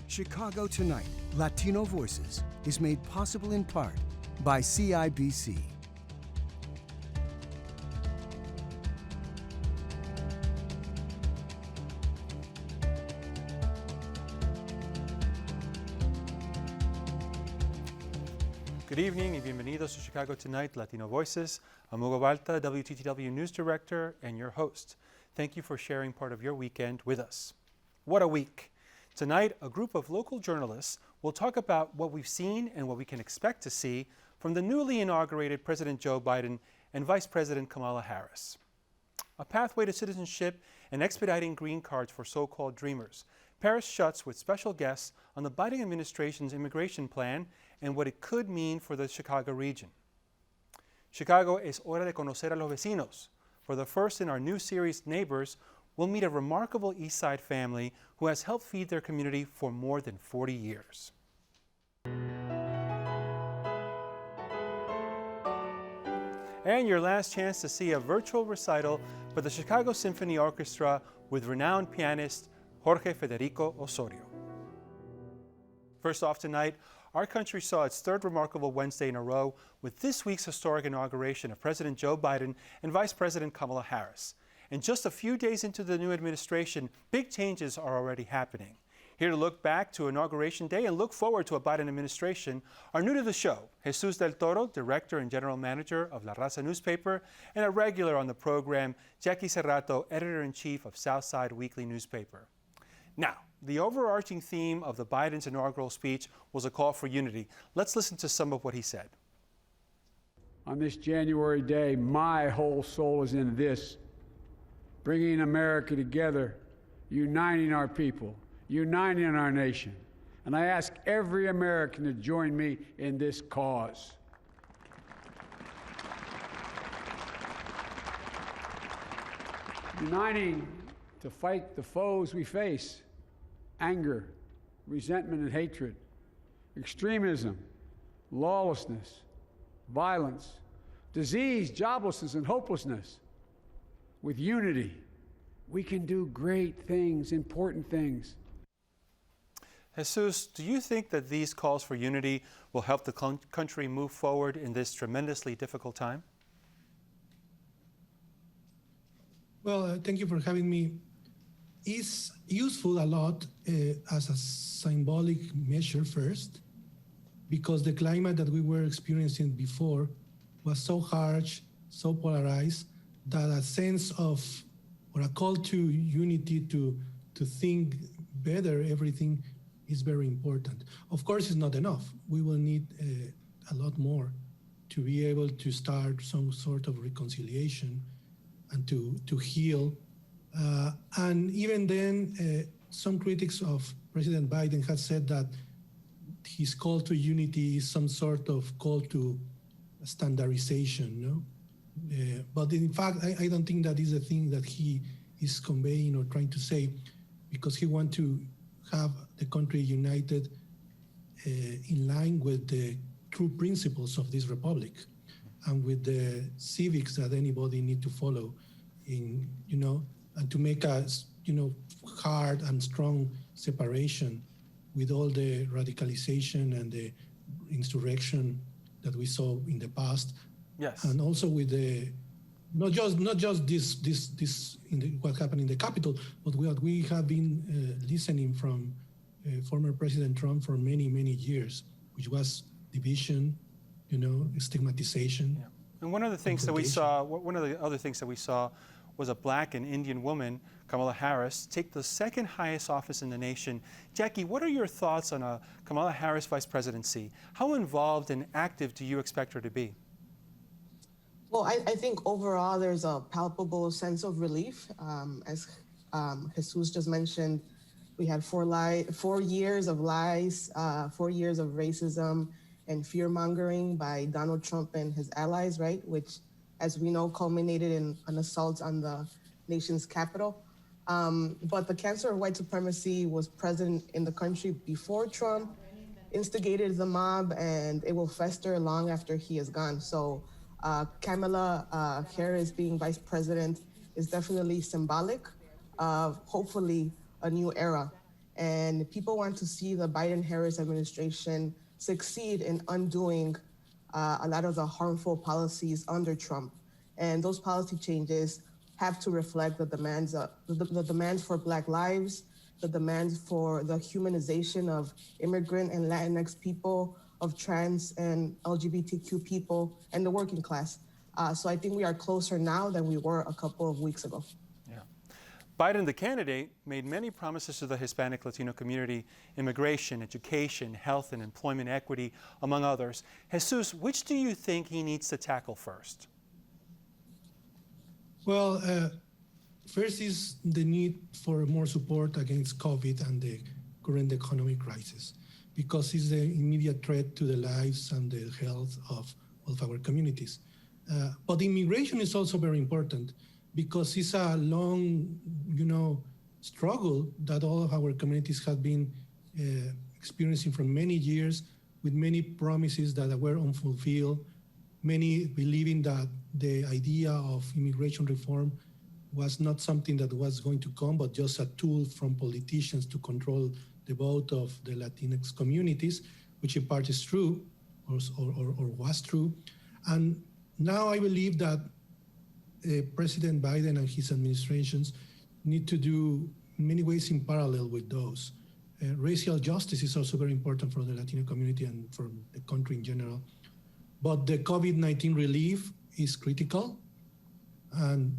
Chicago Tonight, Latino Voices is made possible in part by CIBC. Good evening y bienvenidos to Chicago Tonight, Latino Voices. I'm Hugo Balta, WTTW News Director and your host. Thank you for sharing part of your weekend with us. What a week. Tonight, a group of local journalists will talk about what we've seen and what we can expect to see from the newly inaugurated President Joe Biden and Vice President Kamala Harris. A pathway to citizenship and expediting green cards for so-called dreamers. Paris Schuts with special guests on the Biden administration's immigration plan and what it could mean for the Chicago region. Chicago es hora de conocer a los vecinos. For the first in our new series, Neighbors, we'll meet a remarkable East Side family who has helped feed their community for more than 40 years. And your last chance to see a virtual recital by the Chicago Symphony Orchestra with renowned pianist Jorge Federico Osorio. First off tonight, our country saw its third remarkable Wednesday in a row with this week's historic inauguration of President Joe Biden and Vice President Kamala Harris. And just a few days into the new administration, big changes are already happening. Here to look back to Inauguration Day and look forward to a Biden administration are new to the show, JESÚS del Toro, Director and General Manager of La Raza newspaper, and a regular on the program, Jackie Serrato, Editor-in-Chief of Southside Weekly newspaper. Now, the overarching theme of the Biden's inaugural speech was a call for unity. Let's listen to some of what he said. On this January day, my whole soul is in this, bringing America together, uniting our people, uniting our nation. And I ask every American to join me in this cause. Uniting to fight the foes we face: anger, resentment and hatred, extremism, lawlessness, violence, disease, joblessness, and hopelessness. With unity, we can do great things, important things. JESÚS, do you think that these calls for unity will help the country move forward in this tremendously difficult time? Well, thank you for having me. It's useful a lot as a symbolic measure first, because the climate that we were experiencing before was so harsh, so polarized, that a sense of, or a call to unity to think better everything is very important. Of course, it's not enough. We will need a lot more to be able to start some sort of reconciliation and to heal. And even then, some critics of President Biden have said that his call to unity is some sort of call to standardization, no? But in fact, I don't think that is the thing that he is conveying or trying to say, because he wants to have the country united in line with the true principles of this republic and with the civics that anybody need to follow in, and to make a, hard and strong separation with all the radicalization and the insurrection that we saw in the past. Yes. And also with the not just this what happened in the Capitol, but what we have been listening from former President Trump for many years, which was division, stigmatization. Yeah. And one of the things that we saw, one of the other things that we saw, was a Black and Indian woman, Kamala Harris, take the second highest office in the nation. Jackie, what are your thoughts on a Kamala Harris vice presidency? How involved and active do you expect her to be? Well, I think overall there's a palpable sense of relief. As JESÚS just mentioned, we had 4 years of lies, 4 years of racism and fear-mongering by Donald Trump and his allies, right? Which, as we know, culminated in an assault on the nation's capital. But the cancer of white supremacy was present in the country before Trump instigated the mob, and it will fester long after he is gone. So Kamala Harris being vice president is definitely symbolic of hopefully a new era. And people want to see the Biden-Harris administration succeed in undoing a lot of the harmful policies under Trump. And those policy changes have to reflect the demands, the demands for Black lives, the demands for the humanization of immigrant and Latinx people, of trans and LGBTQ people, and the working class. So I think we are closer now than we were a couple of weeks ago. Yeah. Biden, the candidate, made many promises to the Hispanic Latino community: immigration, education, health and employment equity, among others. Jesus, which do you think he needs to tackle first? Well, first is the need for more support against COVID and the current economic crisis, because it's the immediate threat to the lives and the health of our communities. But immigration is also very important, because it's a long, struggle that all of our communities have been experiencing for many years, with many promises that were unfulfilled, many believing that the idea of immigration reform was not something that was going to come, but just a tool from politicians to control the vote of the Latinx communities, which in part is true, or was true. And now I believe that President Biden and his administrations need to do many ways in parallel with those. Racial justice is also very important for the Latino community and for the country in general. But the COVID-19 relief is critical, and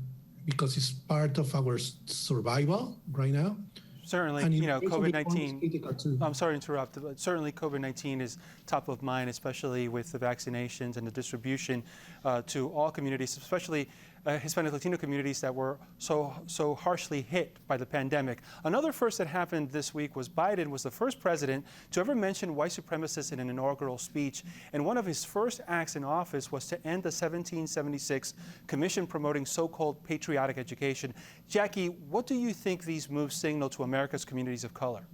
because it's part of our survival right now. Certainly, COVID-19, I'm sorry to interrupt, but certainly COVID-19 is top of mind, especially with the vaccinations and the distribution to all communities, especially Hispanic Latino communities that were so harshly hit by the pandemic. Another first that happened this week was Biden was the first president to ever mention white supremacists in an inaugural speech, and one of his first acts in office was to end the 1776 commission promoting so-called patriotic education. Jackie, what do you think these moves signal to America's communities of color?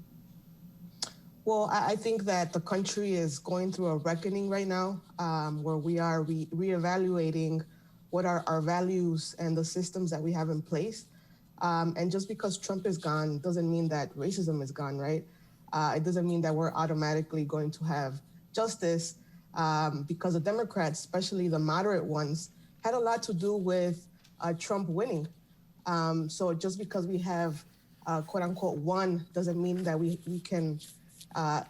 Well, I think that the country is going through a reckoning right now, where we are reevaluating what are our values and the systems that we have in place. And just because Trump is gone doesn't mean that racism is gone, right? It doesn't mean that we're automatically going to have justice, because the Democrats, especially the moderate ones, had a lot to do with Trump winning. So just because we have quote unquote won doesn't mean that we can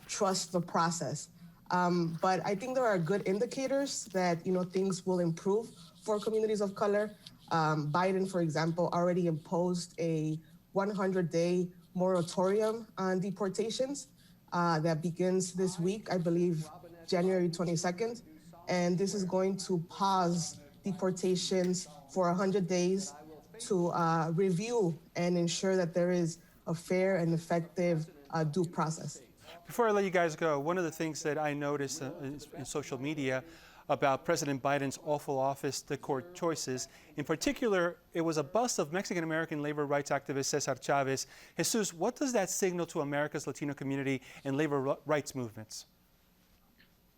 trust the process. But I think there are good indicators that things will improve for communities of color. Biden, for example, already imposed a 100-day moratorium on deportations that begins this week, I believe January 22nd. And this is going to pause deportations for 100 days to review and ensure that there is a fair and effective due process. Before I let you guys go, one of the things that I noticed in social media about President Biden's awful office decor choices, in particular, it was a bust of Mexican-American labor rights activist Cesar Chavez. Jesus, what does that signal to America's Latino community and labor rights movements?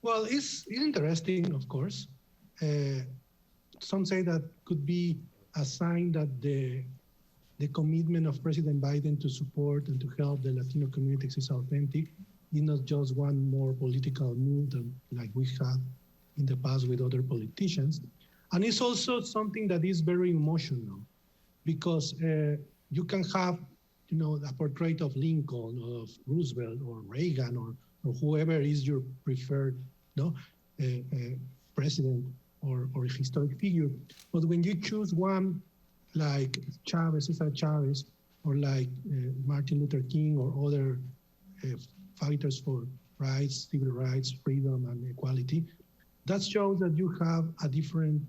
Well, it's interesting, of course. Some say that could be a sign that the commitment of President Biden to support and to help the Latino communities is authentic. It's not just one more political move like we had in the past with other politicians. And it's also something that is very emotional, because you can have, a portrait of Lincoln, of Roosevelt, or Reagan, or whoever is your preferred president or historic figure. But when you choose one like Cesar Chavez, or like Martin Luther King, or other fighters for rights, civil rights, freedom, and equality, that shows that you have a different,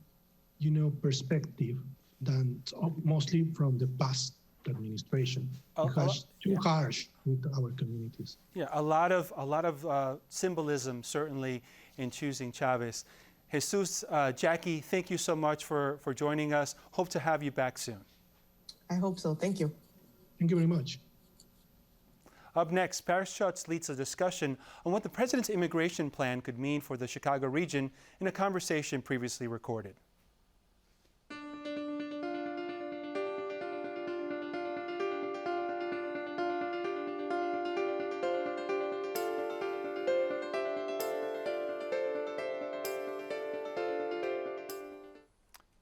perspective than mostly from the past administration. Because too harsh with our communities. Yeah, a lot of symbolism certainly in choosing Chavez. Jesus, Jackie, thank you so much for joining us. Hope to have you back soon. I hope so. Thank you. Thank you very much. Up next, Paris Schutz leads a discussion on what the president's immigration plan could mean for the Chicago region in a conversation previously recorded.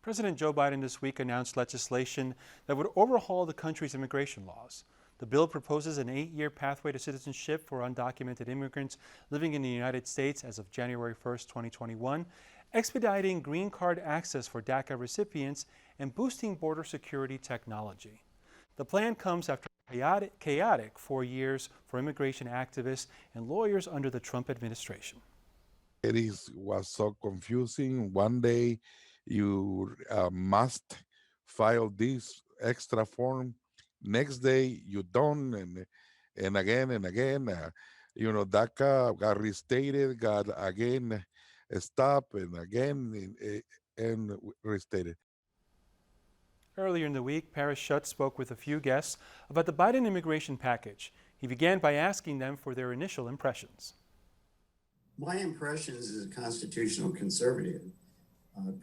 President Joe Biden this week announced legislation that would overhaul the country's immigration laws. The bill proposes an 8-year pathway to citizenship for undocumented immigrants living in the United States as of January 1st, 2021, expediting green card access for DACA recipients and boosting border security technology. The plan comes after a chaotic 4 years for immigration activists and lawyers under the Trump administration. Was so confusing. One day you must file this extra form. Next day you don't, and again and again. DACA got restated, got again stopped, and again and restated. Earlier in the week, Paris Schutz spoke with a few guests about the Biden immigration package. He began by asking them for their initial impressions. My impressions as a constitutional conservative,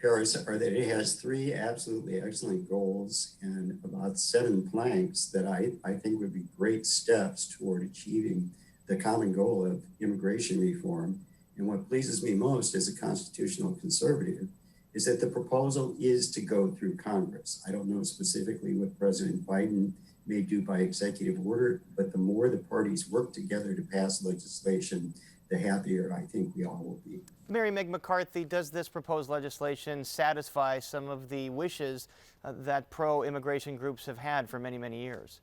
Paris, are that it has 3 absolutely excellent goals and about 7 planks that I think would be great steps toward achieving the common goal of immigration reform. And what pleases me most as a constitutional conservative is that the proposal is to go through Congress. I don't know specifically what President Biden may do by executive order, but the more the parties work together to pass legislation, the happier I think we all will be. Mary Meg McCarthy, does this proposed legislation satisfy some of the wishes that pro-immigration groups have had for many, many years?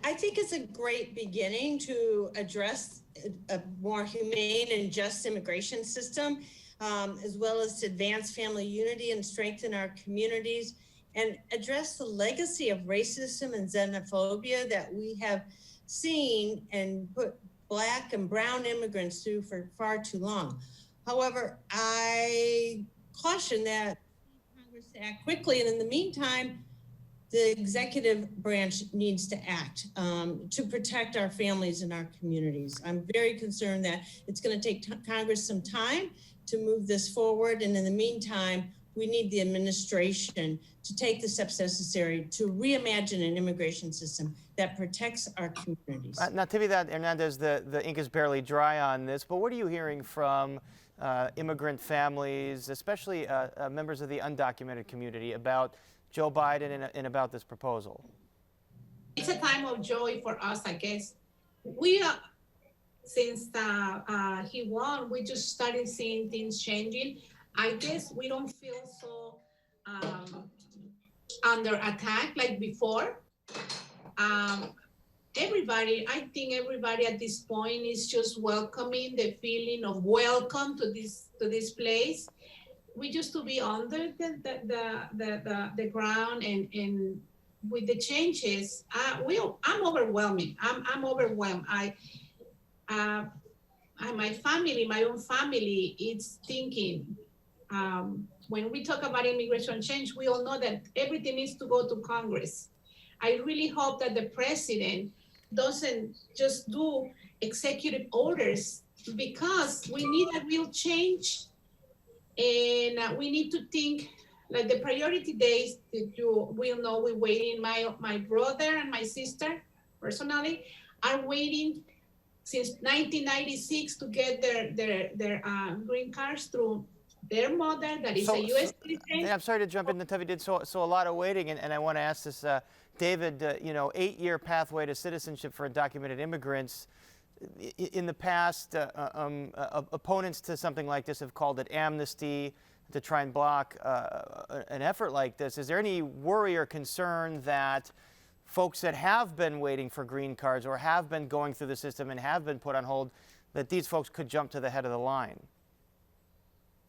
I think it's a great beginning to address a more humane and just immigration system, as well as to advance family unity and strengthen our communities and address the legacy of racism and xenophobia that we have seen and put Black and brown immigrants through for far too long. However, I caution that Congress to act quickly, and in the meantime, the executive branch needs to act to protect our families and our communities. I'm very concerned that it's going to take Congress some time to move this forward, and in the meantime, we need the administration to take the steps necessary to reimagine an immigration system that protects our communities. Natividad, Hernandez, the ink is barely dry on this, but what are you hearing from immigrant families, especially members of the undocumented community, about Joe Biden and about this proposal? It's a time of joy for us, I guess. We since he won, we just started seeing things changing. I guess we don't feel so under attack like before. I think everybody at this point is just welcoming the feeling of welcome to this place. We used to be under the ground, and with the changes, I'm overwhelming. I'm overwhelmed. My family, my own family, it's thinking. When we talk about immigration change, we all know that everything needs to go to Congress. I really hope that the president doesn't just do executive orders, because we need a real change. And we need to think, like the priority days that you will know, we're waiting. My brother and my sister, personally, are waiting since 1996 to get their green cards through their mother, that is a U.S. citizen. I'm sorry to jump in, Natividad, so a lot of waiting, and I want to ask this, David, 8-year pathway to citizenship for undocumented immigrants. In the past, opponents to something like this have called it amnesty to try and block an effort like this. Is there any worry or concern that folks that have been waiting for green cards or have been going through the system and have been put on hold, that these folks could jump to the head of the line?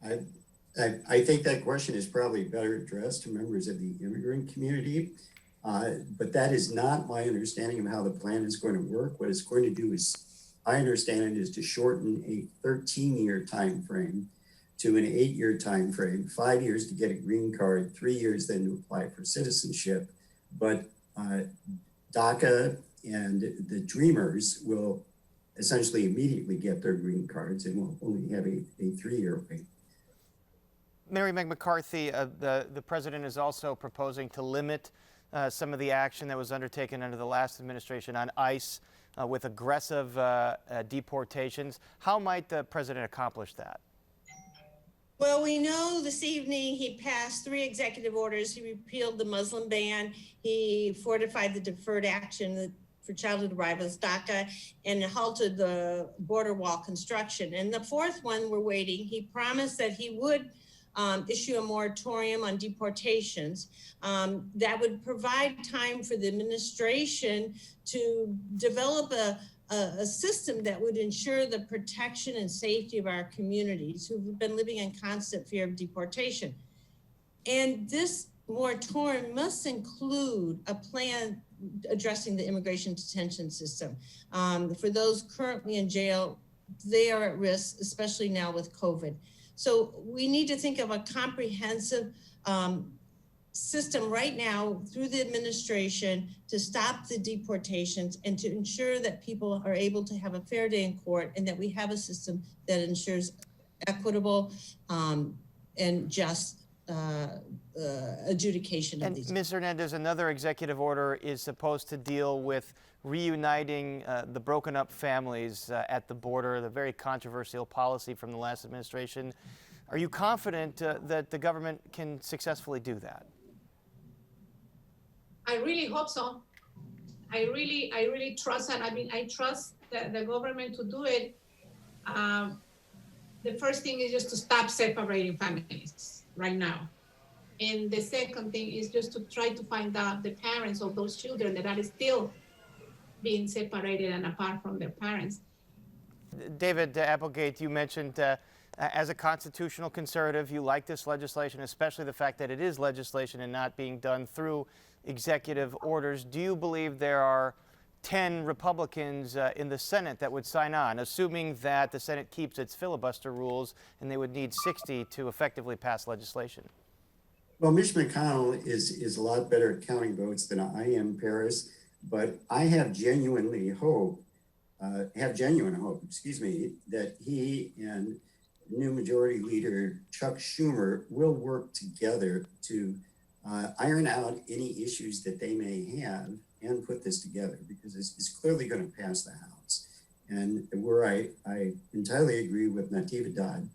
I think that question is probably better addressed to members of the immigrant community, but that is not my understanding of how the plan is going to work. What it's going to do is, I understand it, is to shorten a 13-year time frame to an 8-year time frame, 5 years to get a green card, 3 years then to apply for citizenship. But DACA and the Dreamers will essentially immediately get their green cards and will only have a 3-year wait. Mary Meg McCarthy, the president is also proposing to limit some of the action that was undertaken under the last administration on ICE with aggressive deportations. How might the president accomplish that? Well, we know this evening he passed 3 executive orders. He repealed the Muslim ban. He fortified the deferred action for childhood arrivals, DACA, and halted the border wall construction. And the 4th one we're waiting. He promised that he would issue a moratorium on deportations that would provide time for the administration to develop a system that would ensure the protection and safety of our communities who've been living in constant fear of deportation. And this moratorium must include a plan addressing the immigration detention system. For those currently in jail, they are at risk, especially now with COVID. So we need to think of a comprehensive system right now through the administration to stop the deportations and to ensure that people are able to have a fair day in court, and that we have a system that ensures equitable and just adjudication of these. Ms. Hernandez, another executive order is supposed to deal with reuniting the broken up families at the border, the very controversial policy from the last administration. Are you confident that the government can successfully do that? I really hope so. I really trust that. I mean, I trust the government to do it. The first thing is just to stop separating families right now. And the second thing is just to try to find out the parents of those children that are still being separated and apart from their parents. David Applegate, you mentioned as a constitutional conservative, you like this legislation, especially the fact that it is legislation and not being done through executive orders. Do you believe there are 10 Republicans in the Senate that would sign on, assuming that the Senate keeps its filibuster rules and they would need 60 to effectively pass legislation? Well, Mitch McConnell is a lot better at counting votes than I am, Paris, but I have genuine hope, that he and new Majority Leader Chuck Schumer will work together to iron out any issues that they may have and put this together, because it's clearly going to pass the House. And where I entirely agree with Natividad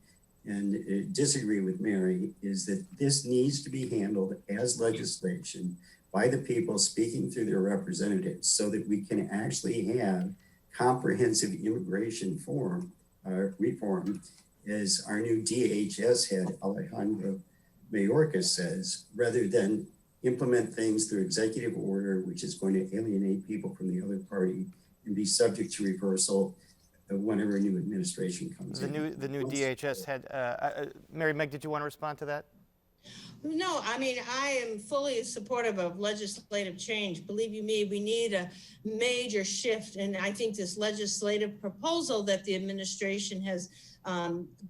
and disagree with Mary is that this needs to be handled as legislation by the people speaking through their representatives, so that we can actually have comprehensive immigration reform, as our new DHS head, Alejandro Mayorkas, says, rather than implement things through executive order, which is going to alienate people from the other party and be subject to reversal whenever a new administration comes in. The new DHS head. Mary Meg, did you want to respond to that? No, I mean, I am fully supportive of legislative change. Believe you me, we need a major shift. And I think this legislative proposal that the administration has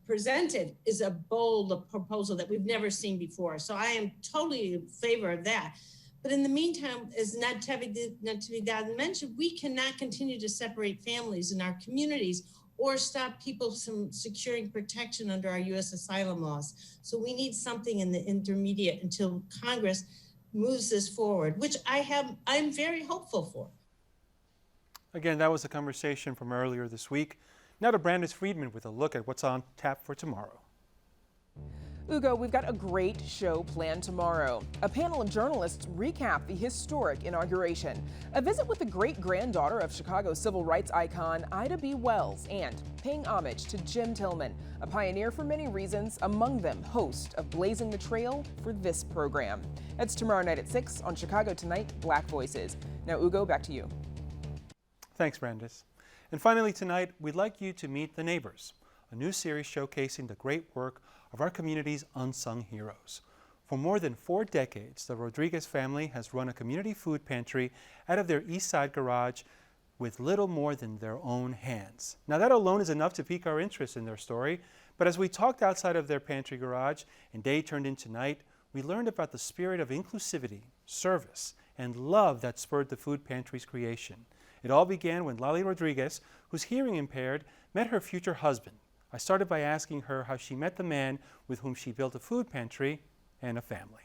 presented is a bold proposal that we've never seen before. So I am totally in favor of that. But in the meantime, as Natividad mentioned, we cannot continue to separate families in our communities or stop people from securing protection under our U.S. asylum laws. So we need something in the intermediate until Congress moves this forward, which I'm very hopeful for. Again, that was a conversation from earlier this week. Now to Brandis Friedman with a look at what's on tap for tomorrow. Ugo, we've got a great show planned tomorrow. A panel of journalists recap the historic inauguration, a visit with the great-granddaughter of Chicago civil rights icon Ida B. Wells, and paying homage to Jim Tillman, a pioneer for many reasons, among them host of Blazing the Trail for this program. That's tomorrow night at 6 on Chicago Tonight, Black Voices. Now, Ugo, back to you. Thanks, Brandis. And finally tonight, we'd like you to meet The Neighbors, a new series showcasing the great work of our community's unsung heroes. For more than 4 decades, the Rodriguez family has run a community food pantry out of their East Side garage with little more than their own hands. Now that alone is enough to pique our interest in their story, but as we talked outside of their pantry garage and day turned into night, we learned about the spirit of inclusivity, service, and love that spurred the food pantry's creation. It all began when Lali Rodriguez, who's hearing impaired, met her future husband. I started by asking her how she met the man with whom she built a food pantry and a family.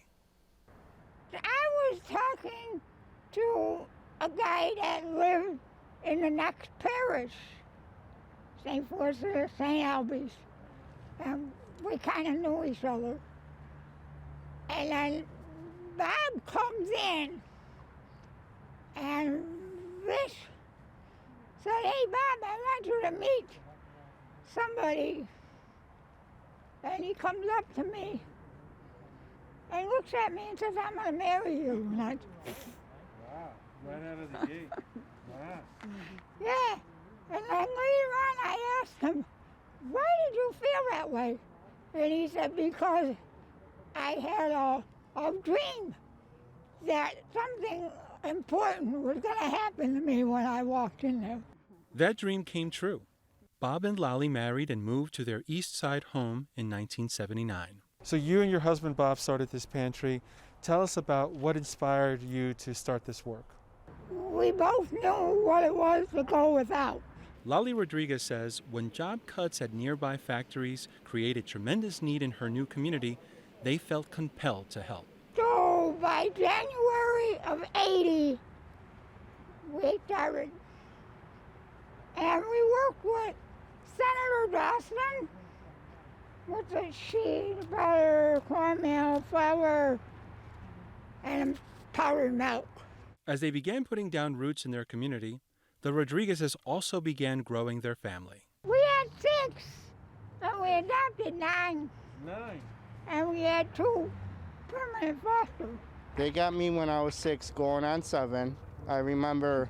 I was talking to a guy that lived in the next parish, St. Forsyth, St. Albans. we kind of knew each other. And then Bob comes in, and Rich said, "Hey, Bob, I want you to meet somebody." And he comes up to me and looks at me and says, "I'm going to marry you." And I, Wow, right out of the gate. Wow. yeah. And then later on, I asked him, "Why did you feel that way?" And he said, "Because I had a dream that something important was going to happen to me when I walked in there." That dream came true. Bob and Lolly married and moved to their East Side home in 1979. So you and your husband Bob started this pantry. Tell us about what inspired you to start this work. We both knew what it was to go without. Lolly Rodriguez says when job cuts at nearby factories created tremendous need in her new community, they felt compelled to help. So by January of '80, we started. And we worked with Senator Dawson with the cheese, butter, cornmeal, flour, and powdered milk. As they began putting down roots in their community, the Rodriguezes also began growing their family. We had 6, and we adopted 9. 9. And we had 2 permanent fosters. They got me when I was 6, going on 7. I remember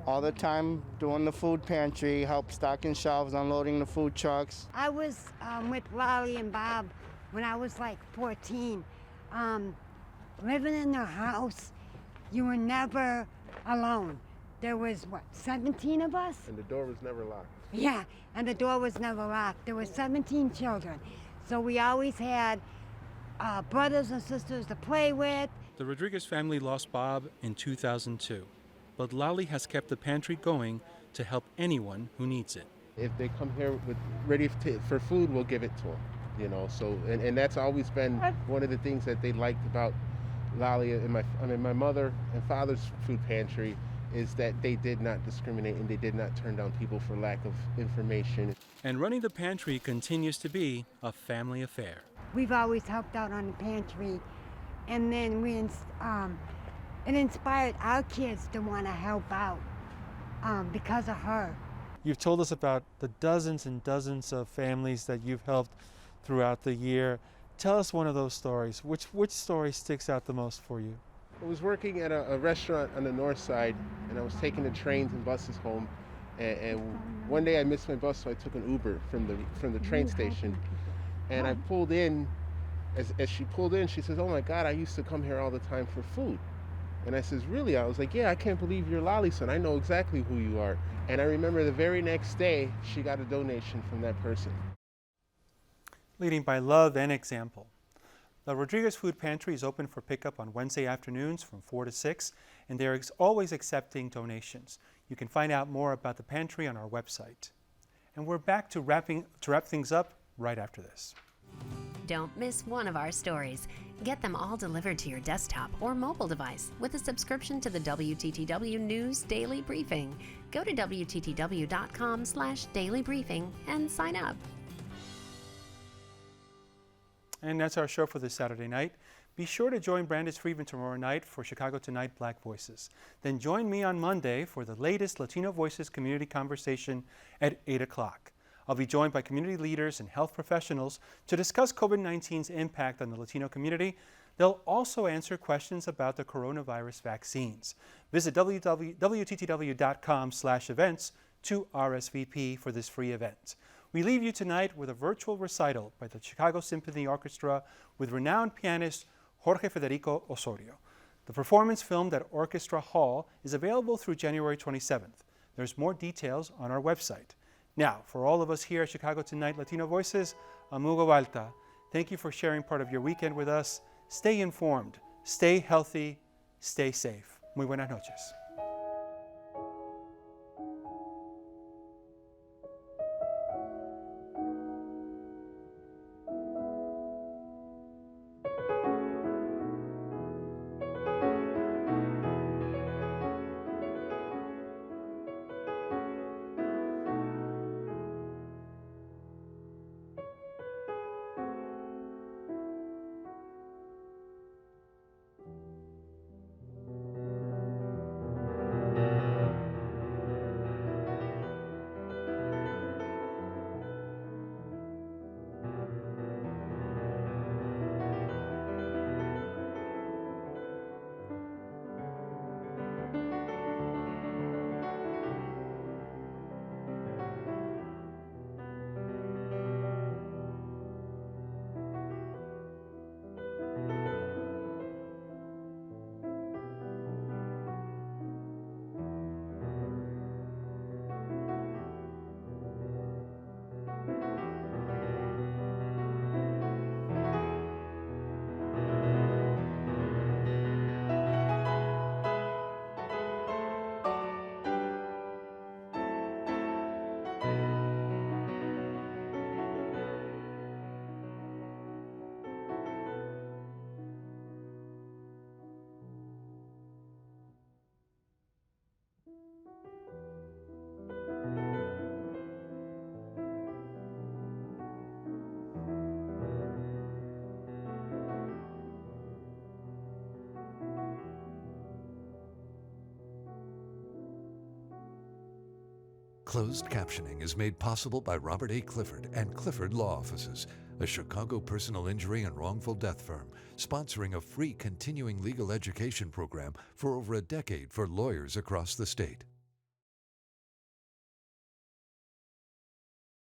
all the time doing the food pantry, help stocking shelves, unloading the food trucks. I was with Lolly and Bob when I was like 14. Living in their house, you were never alone. There was, 17 of us? And the door was never locked. Yeah, and the door was never locked. There were 17 children. So we always had brothers and sisters to play with. The Rodriguez family lost Bob in 2002, but Lolly has kept the pantry going to help anyone who needs it. If they come here with for food, we'll give it to them, So, and that's always been one of the things that they liked about Lolly and my mother and father's food pantry is that they did not discriminate and they did not turn down people for lack of information. And running the pantry continues to be a family affair. We've always helped out on the pantry, and then it inspired our kids to want to help out because of her. You've told us about the dozens and dozens of families that you've helped throughout the year. Tell us one of those stories. Which story sticks out the most for you? I was working at a restaurant on the north side, and I was taking the trains and buses home. And one day I missed my bus, so I took an Uber from the train station. And I pulled in. As she pulled in, she says, "Oh my God, I used to come here all the time for food." And I says, "Really?" I was like, "Yeah, I can't believe you're Lolly's son. I know exactly who you are." And I remember the very next day, she got a donation from that person. Leading by love and example. The Rodriguez Food Pantry is open for pickup on Wednesday afternoons from 4 to 6, and they're always accepting donations. You can find out more about the pantry on our website. And we're back to wrap things up right after this. Don't miss one of our stories. Get them all delivered to your desktop or mobile device with a subscription to the WTTW News Daily Briefing. Go to WTTW.com/daily briefing and sign up. And that's our show for this Saturday night. Be sure to join Brandis Friedman tomorrow night for Chicago Tonight Black Voices. Then join me on Monday for the latest Latino Voices community conversation at 8 o'clock. I'll be joined by community leaders and health professionals to discuss COVID-19's impact on the Latino community. They'll also answer questions about the coronavirus vaccines. Visit www.wttw.com/events to RSVP for this free event. We leave you tonight with a virtual recital by the Chicago Symphony Orchestra with renowned pianist Jorge Federico Osorio. The performance filmed at Orchestra Hall is available through January 27th. There's more details on our website. Now, for all of us here at Chicago Tonight Latino Voices, I'm Hugo Balta. Thank you for sharing part of your weekend with us. Stay informed, stay healthy, stay safe. Muy buenas noches. Closed captioning is made possible by Robert A. Clifford and Clifford Law Offices, a Chicago personal injury and wrongful death firm, sponsoring a free continuing legal education program for over a decade for lawyers across the state.